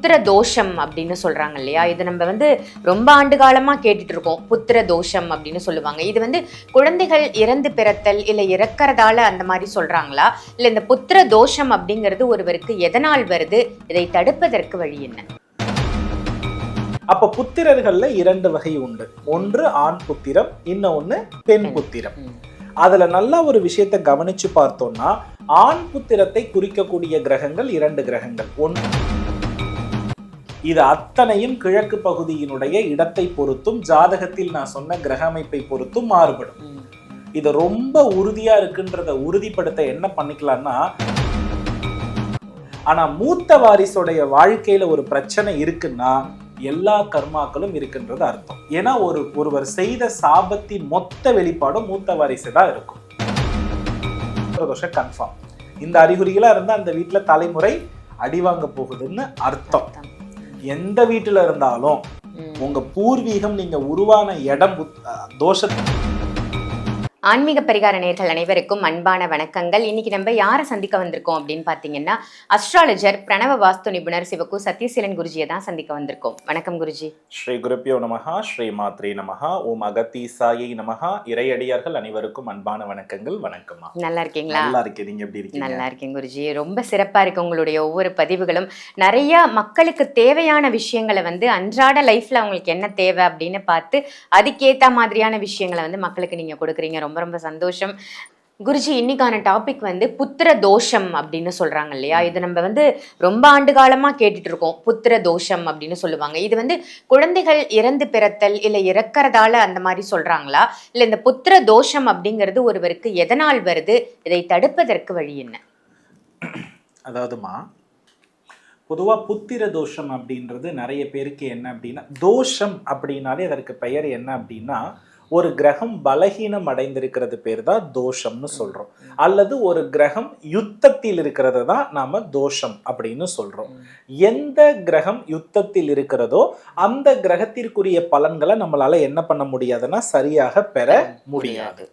புத்திர தோஷம் அப்படின்னு சொல்றாங்க இல்லையா? இது நம்ம ரொம்ப ஆண்டு காலமா கேட்டுட்டு இருக்கோம். புத்திர தோஷம் அப்படின்னு சொல்லுவாங்க. இது குழந்தைகள் இறந்து பிறத்தல் இல்ல இறக்கறதால அந்த மாதிரி சொல்றாங்களா, இல்ல இந்த புத்திர தோஷம் அப்படிங்கிறது ஒருவருக்கு எதனால் வருது, இதை தடுப்பதற்கு வழி என்ன? அப்ப புத்திரர்கள்ல இரண்டு வகை உண்டு. ஒன்று ஆண் புத்திரம், இன்னொன்னு பெண் புத்திரம். அதுல நல்ல ஒரு விஷயத்தை கவனிச்சு பார்த்தோம்னா, ஆண் புத்திரத்தை குறிக்கக்கூடிய கிரகங்கள் இரண்டு கிரகங்கள். ஒன்று, இது அத்தனையும் கிழக்கு பகுதியினுடைய இடத்தை பொறுத்தும் ஜாதகத்தில் நான் சொன்ன கிரக அமைப்பை பொறுத்தும் மாறுபடும். இது ரொம்ப உறுதியா இருக்குன்றத உறுதிப்படுத்த என்ன பண்ணிக்கலாம்னா, ஆனா மூத்த வாரிசுடைய வாழ்க்கையில ஒரு பிரச்சனை இருக்குன்னா எல்லா கர்மாக்களும் இருக்கின்றது அர்த்தம். ஏன்னா ஒருவர் செய்த சாபத்தின் மொத்த வெளிப்பாடும் மூத்த வாரிசு தான் இருக்கும். கன்ஃபார்ம். இந்த அறிகுறிகளா இருந்தா அந்த வீட்டுல தலைமுறை அடிவாங்க போகுதுன்னு அர்த்தம். எந்த வீட்டுல இருந்தாலும் உங்க பூர்வீகம் நீங்க உருவான இடம் தோஷ. ஆன்மீக பரிகார நேயர்கள் அனைவருக்கும் அன்பான வணக்கங்கள். இன்னைக்கு நம்ம யாரை சந்திக்க வந்திருக்கோம் அப்படின்னு பாத்தீங்கன்னா, அஸ்ட்ராலஜர், பிரணவ வாஸ்து நிபுணர் சிவகு சத்யசீலன் குருஜியை தான் சந்திக்க வந்திருக்கோம். வணக்கம் குருஜி. ஸ்ரீ குருப்பியோ நமஹா, ஸ்ரீ மாத்ரே நமஹா, ஓம் அகத்தீசாயை நமஹா. இறையடியார்கள் அனைவருக்கும் அன்பான வணக்கங்கள். வணக்கம்மா. நல்லா இருக்கீங்களா? நல்லா இருக்கேன். நீங்க எப்படி இருக்கீங்க? நல்லா இருக்கேன் குருஜி. ரொம்ப சிறப்பா இருக்கு உங்களுடைய ஒவ்வொரு பதிவுகளும். நிறைய மக்களுக்கு தேவையான விஷயங்களை அன்றாட லைஃப்ல அவங்களுக்கு என்ன தேவை அப்படின்னு பார்த்து அதுக்கேற்ற மாதிரியான விஷயங்களை மக்களுக்கு நீங்க கொடுக்குறீங்க. ரொம்ப ரொம்ப சந்தோஷம் குருஜி. இன்னைக்கான டாபிக் புத்திர தோஷம் அப்படின்னு சொல்றாங்க இல்லையா? இது நம்ம ரொம்ப ஆண்டு காலமா கேட்டுட்டு இருக்கோம். புத்திர தோஷம் அப்படின்னு சொல்லுவாங்க. இது குழந்தைகள் இறந்து பிறத்தல் இல்ல இறக்கறதால அந்த மாதிரி சொல்றாங்களா, இல்ல இந்த புத்திர தோஷம் அப்படிங்கிறது ஒருவருக்கு எதனால் வருது, இதை தடுப்பதற்கு வழி என்ன? அதாவதுமா, பொதுவா புத்திர தோஷம் அப்படின்றது நிறைய பேருக்கு என்ன அப்படின்னா, தோஷம் அப்படின்னாலே அதற்கு பெயர் என்ன அப்படின்னா, ஒரு கிரகம் பலகீனம் அடைந்திருக்கிறது பேர் தான் தோஷம்னு சொல்றோம். அல்லது ஒரு கிரகம் யுத்தத்தில் இருக்கிறது தான் நாம தோஷம் அப்படின்னு சொல்றோம். எந்த கிரகம் யுத்தத்தில் இருக்கிறதோ அந்த கிரகத்திற்குரிய பலன்களை நம்மளால என்ன பண்ண முடியாதுன்னா சரியாக பெற முடியாது.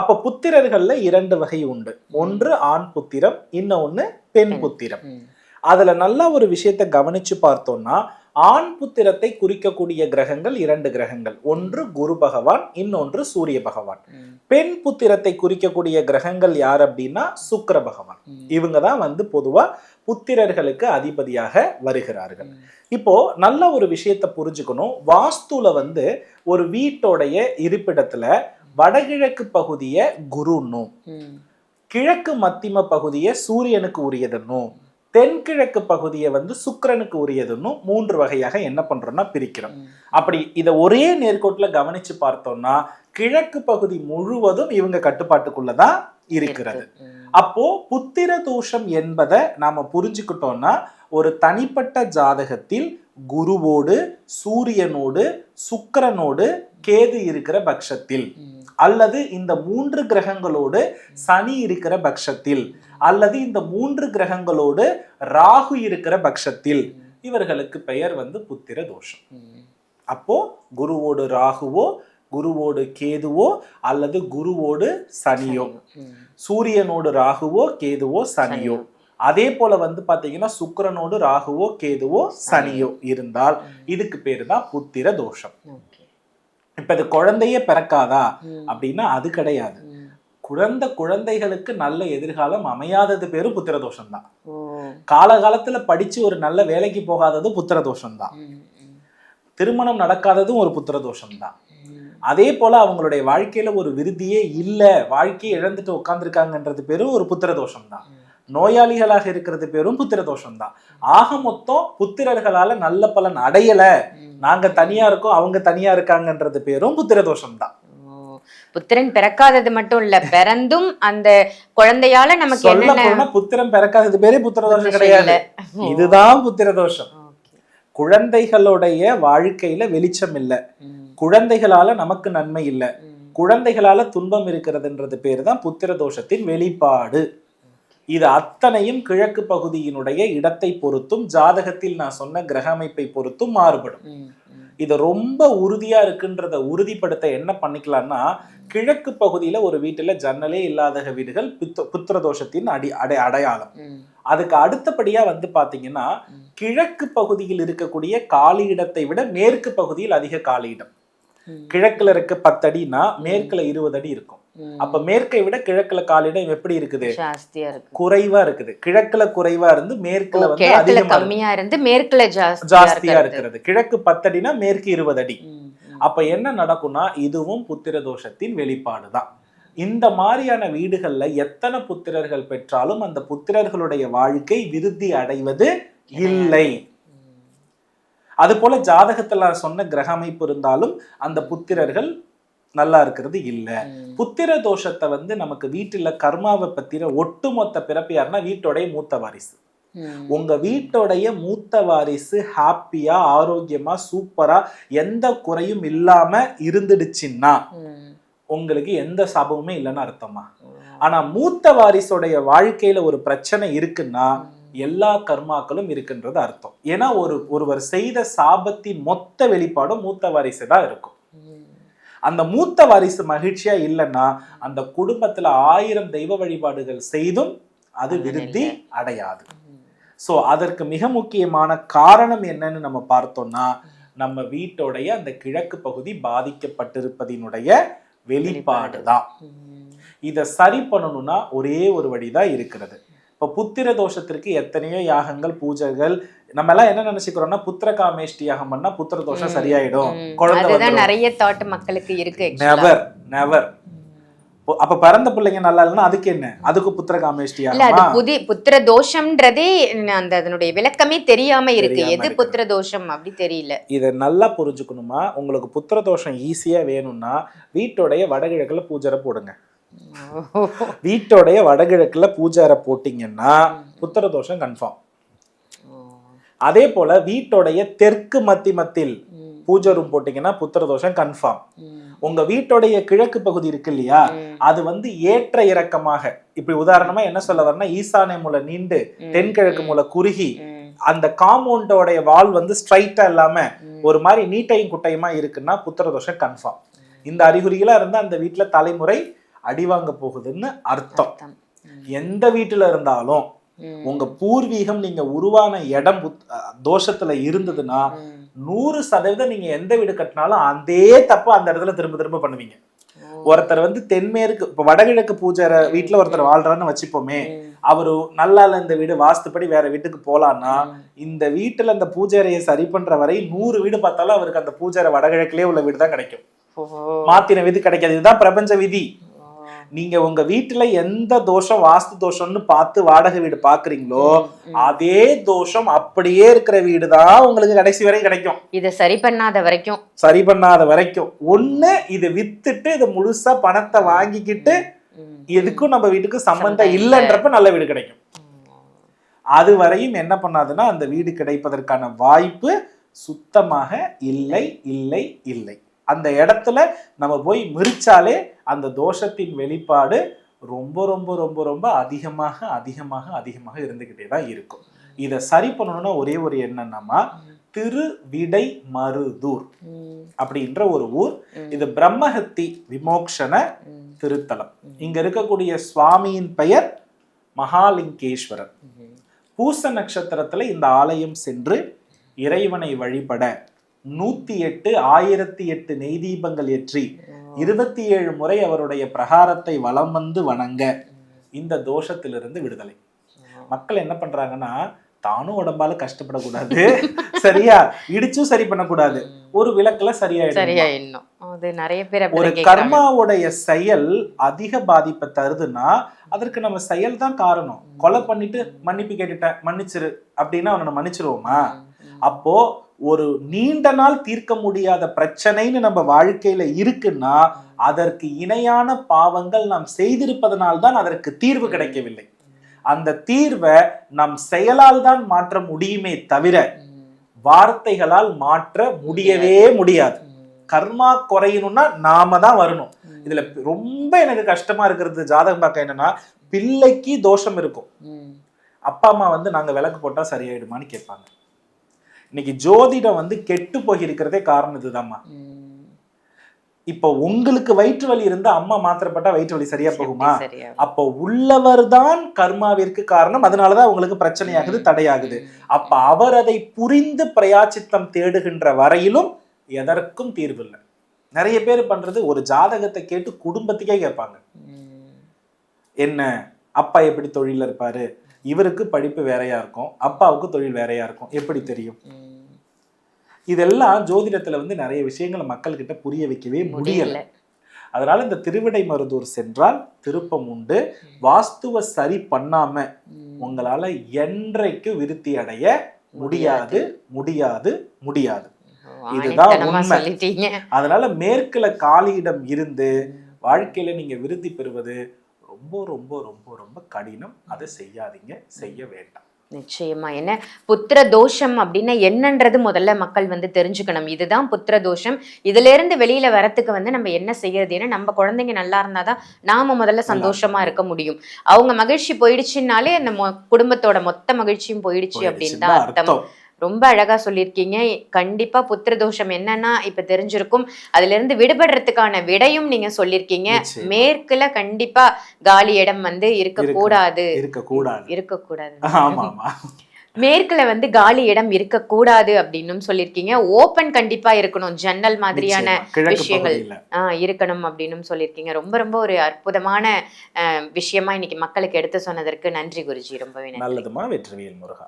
அப்ப புத்திரர்கள்ல இரண்டு வகை உண்டு. ஒன்று ஆண் புத்திரம், இன்னொன்னு பெண் புத்திரம். அதுல நல்ல ஒரு விஷயத்தை கவனிச்சு பார்த்தோம்னா, ஆண் புத்திரத்தை குறிக்கக்கூடிய கிரகங்கள் இரண்டு கிரகங்கள். ஒன்று குரு பகவான், இன்னொன்று சூரிய பகவான். பெண் புத்திரத்தை குறிக்கக்கூடிய கிரகங்கள் யார் அப்படின்னா சுக்கிர பகவான். இவங்க தான் பொதுவா புத்திரர்களுக்கு அதிபதியாக வருகிறார்கள். இப்போ நல்ல ஒரு விஷயத்தை புரிஞ்சுக்கணும். வாஸ்துல ஒரு வீட்டோடைய இருப்பிடத்துல வடகிழக்கு பகுதிய குருன்னும், கிழக்கு மத்திம பகுதிய சூரியனுக்கு உரியதுன்னும், தென்கிழக்கு பகுதியை சுக்கிரனுக்கு உரியதுன்னு மூன்று வகையாக என்ன பண்றோம்னா பிரிக்கிறோம். அப்படி இதை ஒரே நேர்கோட்டுல கவனிச்சு பார்த்தோம்னா கிழக்கு பகுதி முழுவதும் இவங்க கட்டுப்பாட்டுக்குள்ளதான் இருக்கிறது. அப்போ புத்திர தோஷம் என்பதை நாம புரிஞ்சுக்கிட்டோம்னா, ஒரு தனிப்பட்ட ஜாதகத்தில் குருவோடு, சூரியனோடு, சுக்கிரனோடு கேது இருக்கிற பட்சத்தில், அல்லது இந்த மூன்று கிரகங்களோடு சனி இருக்கிற பட்சத்தில், அல்லது இந்த மூன்று கிரகங்களோடு ராகு இருக்கிற பட்சத்தில் இவர்களுக்கு பெயர் புத்திர தோஷம். அப்போ குருவோடு ராகுவோ, குருவோடு கேதுவோ, அல்லது குருவோடு சனியோ, சூரியனோடு ராகுவோ கேதுவோ சனியோ, அதே போல பாத்தீங்கன்னா சுக்கிரனோடு ராகுவோ கேதுவோ சனியோ இருந்தால் இதுக்கு பேரு தான் புத்திர தோஷம். இப்ப இது குழந்தையே பிறக்காதா அப்படின்னா அது கிடையாது. குழந்தைகளுக்கு நல்ல எதிர்காலம் அமையாதது பேரும் புத்திர தோஷம் தான். காலகாலத்துல படிச்சு ஒரு நல்ல வேலைக்கு போகாததும் புத்திர தோஷம் தான். திருமணம் நடக்காததும் ஒரு புத்திர தோஷம் தான். அதே போல அவங்களுடைய வாழ்க்கையில ஒரு விருதியே இல்ல, வாழ்க்கையை இழந்துட்டு உட்கார்ந்துருக்காங்கன்றது பேரும் ஒரு புத்திர தோஷம் தான். நோயாளிகளாக இருக்கிறது பேரும் புத்திர தோஷம் தான். ஆக மொத்தம் புத்திரர்களால நல்ல பலன் அடையல, நாங்க தனியா இருக்கோம் அவங்க தனியா இருக்காங்கன்றது பேரும் புத்திர தோஷம் தான். புத்திரன் பிறக்காதது மட்டும் இல்ல, பிறந்தும் அந்த குழந்தையால நமக்கு என்ன, புத்திரன் பிறக்காதது பேரே புத்திர தோஷம் கிடையாது, இதுதான் புத்திர தோஷம். குழந்தைகளுடைய வாழ்க்கையில வெளிச்சம் இல்ல, குழந்தைகளால நமக்கு நன்மை இல்ல, குழந்தைகளால துன்பம் இருக்கிறதுன்றது பேரு தான் புத்திர தோஷத்தின் வெளிப்பாடு. இது அத்தனையும் கிழக்கு பகுதியினுடைய இடத்தை பொறுத்தும் ஜாதகத்தில் நான் சொன்ன கிரக அமைப்பை பொறுத்தும் மாறுபடும். இது ரொம்ப உறுதியா இருக்குன்றத உறுதிப்படுத்த என்ன பண்ணிக்கலாம்னா, கிழக்கு பகுதியில ஒரு வீட்டுல ஜன்னலே இல்லாத வீடுகள் புத்திர தோஷத்தின் அடையாளம். அதுக்கு அடுத்தபடியா பாத்தீங்கன்னா, கிழக்கு பகுதியில் இருக்கக்கூடிய காலியிடத்தை விட மேற்கு பகுதியில் அதிக காலியிடம். கிழக்குல இருக்க 10 அடினா மேற்குல 20 அடி இருக்கும். அப்ப மேற்கை விட கிழக்குல காலியிடம் எப்படி இருக்குது? ஜாஸ்தியா இருக்கு, குறைவா இருக்குது. கிழக்குல குறைவா இருந்து மேற்குல வந்து கிழக்குல கம்மியா இருந்து மேற்குல ஜாஸ்தியா இருக்கிறது. கிழக்கு 10 அடினா மேற்கு 20 அடி. அப்ப என்ன நடக்கும்னா இதுவும் புத்திர தோஷத்தின் வெளிப்பாடுதான். இந்த மாதிரியான வீடுகள்ல எத்தனை புத்திரர்கள் பெற்றாலும் அந்த புத்திரர்களுடைய வாழ்க்கை விருத்தி அடைவது இல்லை. அது போல ஜாதகத்துல சொன்ன கிரக அமைப்பு இருந்தாலும் அந்த புத்திரர்கள் நல்லா இருக்கிறது இல்ல. புத்திர தோஷத்தை வந்து நமக்கு வீட்டுல கர்மாவை பத்தின ஒட்டுமொத்த பிறப்பு யாருன்னா வீட்டோடைய மூத்த வாரிசு. உங்க வீட்டோடைய மூத்த வாரிசு ஹாப்பியா ஆரோக்கியமா சூப்பரா எந்த குறையும் இல்லாம இருந்துடுச்சுன்னா உங்களுக்கு எந்த சாபமுமே இல்லைன்னு அர்த்தமா. ஆனா மூத்த வாரிசுடைய வாழ்க்கையில ஒரு பிரச்சனை இருக்குன்னா எல்லா கர்மாக்களும் இருக்குன்றது அர்த்தம். ஏன்னா ஒருவர் செய்த சாபத்தின் மொத்த வெளிப்பாடும் மூத்த வாரிசு தான் இருக்கும். அந்த மூத்த வாரிசு மகிழ்ச்சியா இல்லைன்னா அந்த குடும்பத்துல 1000 தெய்வ வழிபாடுகள் செய்தும் அது விருத்தி அடையாது. சோ அதற்கு மிக முக்கியமான காரணம் என்னன்னு நம்ம பார்த்தோம்னா நம்ம வீட்டோடைய அந்த கிழக்கு பகுதி பாதிக்கப்பட்டிருப்பதினுடைய வெளிப்பாடுதான். இதை சரி பண்ணணும்னா ஒரே ஒரு வழிதான் இருக்கிறது. இப்ப புத்திர தோஷத்திற்கு எத்தனையோ யாகங்கள் பூஜைகள் நம்ம எல்லாம் என்ன நினைச்சுக்கிறோம்னா புத்திர காமேஷ்டி யாகம் பண்ணா புத்திர தோஷம் சரியாயிடும், குழந்தை நிறைய தாட் மக்களுக்கு இருக்கு. Never never. அப்ப பிறந்த பிள்ளைங்க நல்லா இல்லைன்னா அதுக்கு என்ன? அதுக்கு புத்திர காமேஷ்டி யாகம். புத்திர தோஷம்ன்றதே அந்த அதனுடைய விளக்கமே தெரியாம இருக்கு. எது புத்திர தோஷம் அப்படி தெரியல. இதை நல்லா புரிஞ்சுக்கணுமா? உங்களுக்கு புத்திர தோஷம் ஈஸியா வேணும்னா வீட்டோடைய வடகிழக்குல பூஜை போடுங்க. வீட்டோடைய வடகிழக்குல பூஜாரை போட்டீங்கன்னா புத்திர தோஷம் கன்ஃபார்ம். அதே போல வீட்டோடைய தெற்கு மத்தியில் பூஜை ரூம் போட்டீங்கன்னா புத்திர தோஷம் கன்ஃபார்ம். உங்க வீட்டோடைய கிழக்கு பகுதி இருக்கு இல்லையா, அது வந்து ஏற்ற இறக்கமாக, இப்படி உதாரணமா என்ன சொல்ல வரனா ஈசானிய மூலை நீண்டு தென்கிழக்கு மூலை குறுகி அந்த காம்பவுண்டோடைய வால் வந்து ஸ்ட்ரைட்டா இல்லாம ஒரு மாதிரி நீட்டையும் குட்டையுமா இருக்குன்னா புத்திர தோஷம் கன்ஃபார்ம். இந்த அறிகுறிகளா இருந்தா அந்த வீட்டுல தலைமுறை அடிவாங்க போகுதுன்னு அர்த்தம். எந்த வீட்டுல இருந்தாலும் உங்க பூர்வீகம் நீங்க உருவான இடம் தோஷத்துல இருந்ததுன்னா 100% நீங்க எந்த வீடு கட்டினாலும் அதே தப்பு அந்த இடத்துல திரும்ப பண்ணுவீங்க. ஒருத்தர் வந்து தென்மேற்கு இப்ப வடகிழக்கு பூஜை வீட்டுல ஒருத்தர் வாழ்றான்னு வச்சுப்போமே, அவரு நல்லா இல்ல இந்த வீடு வாஸ்துப்படி வேற வீட்டுக்கு போலான்னா இந்த வீட்டுல அந்த பூஜைறையை சரி பண்ற வரை 100 வீடு பார்த்தாலும் அவருக்கு அந்த பூஜை வடகிழக்குலயே உள்ள வீடு தான் கிடைக்கும். மாத்தின விதி கிடைக்காது. இதுதான் பிரபஞ்ச விதி. நீங்க உங்க வீட்டுல எந்த தோஷம் வாஸ்து தோஷம்னு பார்த்து வாடகை வீடு பாக்குறீங்களோ அதே தோஷம் அப்படியே இருக்கிற வீடுதான் உங்களுக்கு கடைசி வரை கிடைக்கும். இதை சரி பண்ணாத வரைக்கும் ஒண்ணு இதை வித்துட்டு இதை முழுசா பணத்தை வாங்கிக்கிட்டு எதுக்கும் நம்ம வீட்டுக்கு சம்பந்தம் இல்லைன்றப்ப நல்ல வீடு கிடைக்கும். அது வரையும் என்ன பண்ணாதுன்னா அந்த வீடு கிடைப்பதற்கான வாய்ப்பு சுத்தமாக இல்லை இல்லை இல்லை. அந்த இடத்துல நம்ம போய் மிரிச்சாலே அந்த தோஷத்தின் வெளிப்பாடு ரொம்ப ரொம்ப ரொம்ப ரொம்ப அதிகமாக அதிகமாக அதிகமாக இருந்துகிட்டே தான் இருக்கும். இதை சரி பண்ணணும்னா ஒரே ஒரு என்னன்னா திருவிடை மருதூர் அப்படின்ற ஒரு ஊர். இது பிரம்மஹத்தி விமோக்ஷன திருத்தலம். இங்க இருக்கக்கூடிய சுவாமியின் பெயர் மகாலிங்கேஸ்வரர். பூச நட்சத்திரத்துல இந்த ஆலயம் சென்று இறைவனை வழிபட 108 1008 நெய் தீபங்கள் ஏற்றி 27 முறை அவருடைய பிரகாரத்தை வலம் வந்து வணங்க இந்த தோஷத்திலிருந்து விடுதலை. மக்கள் என்ன பண்றாங்கன்னா தானும் உடம்பால கஷ்டப்படக்கூடாது, சரியா இடிச்சும் சரி பண்ணக்கூடாது, ஒரு விளக்குல சரியாயிடும். ஒரு கர்மாவுடைய செயல் அதிக பாதிப்பை தருதுன்னா அதற்கு நம்ம செயல் தான் காரணம். கொலை பண்ணிட்டு மன்னிப்பு கேட்டுட்டேன் மன்னிச்சிரு அப்படின்னா அவனை மன்னிச்சிருவோமா? அப்போ ஒரு நீண்ட நாள் தீர்க்க முடியாத பிரச்சனைன்னு நம்ம வாழ்க்கையில இருக்குன்னா அதற்கு இணையான பாவங்கள் நாம் செய்திருப்பதனால்தான் அதற்கு தீர்வு கிடைக்கவில்லை. அந்த தீர்வை நம் செயலால் தான் மாற்ற முடியுமே தவிர வார்த்தைகளால் மாற்ற முடியவே முடியாது. கர்மா குறையணும்னா நாம தான் வரணும். இதுல ரொம்ப எனக்கு கஷ்டமா இருக்கிறது ஜாதகம் பார்க்க என்னன்னா, பிள்ளைக்கு தோஷம் இருக்கும், அப்பா அம்மா வந்து நாங்க விளக்கு போட்டா சரியாயிடுமான்னு கேட்பாங்க. இன்னைக்கு ஜோதிடம் வந்து கெட்டு போய் இருக்கிறதே காரணம் இதுதாம்மா. இப்போ உங்களுக்கு வயிற்று வலி இருந்தா அம்மா மாத்திரப்பட்டா வயிற்று வலி சரியா போகுமா? சரியா அப்போ உள்ளவர் தான் கர்மாவிற்கு காரணம், அதனாலதான் உங்களுக்கு பிரச்சனையாகுது, தடையாகுது. அப்ப அவர் அதை புரிந்து பிரயாச்சித்தம் தேடுகின்ற வரையிலும் எதற்கும் தீர்வு இல்லை. நிறைய பேர் பண்றது ஒரு ஜாதகத்தை கேட்டு குடும்பத்துக்கே கேட்பாங்க. என்ன அப்பா எப்படி தொழில இருப்பாரு, இவருக்கு படிப்பு வேறையா இருக்கும், அப்பாவுக்கு தொழில் வேறையா இருக்கும், எப்படி தெரியும்? இதெல்லாம் ஜோதிடத்துல வந்து நிறைய விஷயங்களை மக்கள்கிட்ட புரிய வைக்கவே முடியல. அதனால இந்த திருவிடை மருதூர் சென்றால் திருப்பம் உண்டு. வாஸ்துவ சரி பண்ணாம உங்களால என்றைக்கு விருத்தி அடைய முடியாது முடியாது முடியாது. இதுதான் உண்மை. அதனால மேற்குல காலியிடம் இருந்து வாழ்க்கையில நீங்க விருத்தி பெறுவது ரொம்ப ரொம்ப ரொம்ப ரொம்ப கடினம். அதை செய்யாதீங்க, செய்ய வேண்டாம். நிச்சயமா. என்ன புத்திர தோஷம் அப்படின்னா என்னன்றது முதல்ல மக்கள் வந்து தெரிஞ்சுக்கணும். இதுதான் புத்திர தோஷம், இதுல இருந்து வெளியில வரத்துக்கு வந்து நம்ம என்ன செய்யறது? ஏன்னா நம்ம குழந்தைங்க நல்லா இருந்தாதான் நாம முதல்ல சந்தோஷமா இருக்க முடியும். அவங்க மகிழ்ச்சி போயிடுச்சுன்னாலே அந்த குடும்பத்தோட மொத்த மகிழ்ச்சியும் போயிடுச்சு அப்படின்னு தான் அர்த்தம். ரொம்ப அழகா சொல்லியிருக்கீங்க. கண்டிப்பா புத்திர தோஷம் என்னன்னா இப்ப தெரிஞ்சிருக்கும். அதுல இருந்து விடுபடுறதுக்கான விடையும் நீங்க சொல்லியிருக்கீங்க. மேற்குல கண்டிப்பா காலி இடம் வந்து இருக்கக்கூடாது. மேற்குல வந்து காலி இடம் இருக்கக்கூடாது அப்படின்னு சொல்லியிருக்கீங்க. ஓப்பன் கண்டிப்பா இருக்கணும், ஜன்னல் மாதிரியான விஷயங்கள் இருக்கணும் அப்படின்னு சொல்லியிருக்கீங்க. ரொம்ப ரொம்ப ஒரு அற்புதமான விஷயமா இன்னைக்கு மக்களுக்கு எடுத்து சொன்னதற்கு நன்றி குருஜி. ரொம்பவே நல்லதுமா. வெற்றிவேல் முருகா.